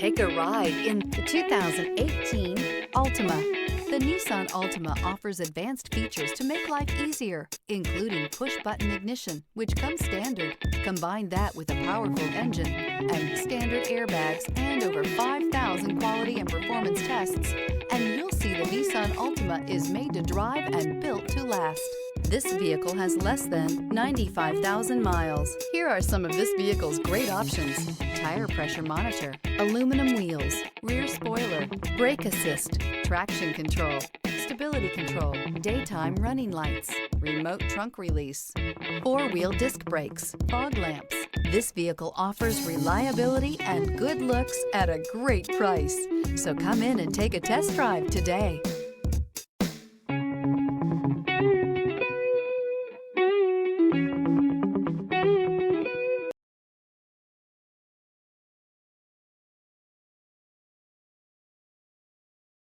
Take a ride in the 2018 Altima. The Nissan Altima offers advanced features to make life easier, including push-button ignition, which comes standard. Combine that with a powerful engine and standard airbags and over 5,000 quality and performance tests, and you'll see the Nissan Altima is made to drive and built to last. This vehicle has less than 95,000 miles. Here are some of this vehicle's great options: tire pressure monitor, aluminum wheels, rear spoiler, brake assist, traction control, stability control, daytime running lights, remote trunk release, four-wheel disc brakes, fog lamps. This vehicle offers reliability and good looks at a great price. So come in and take a test drive today.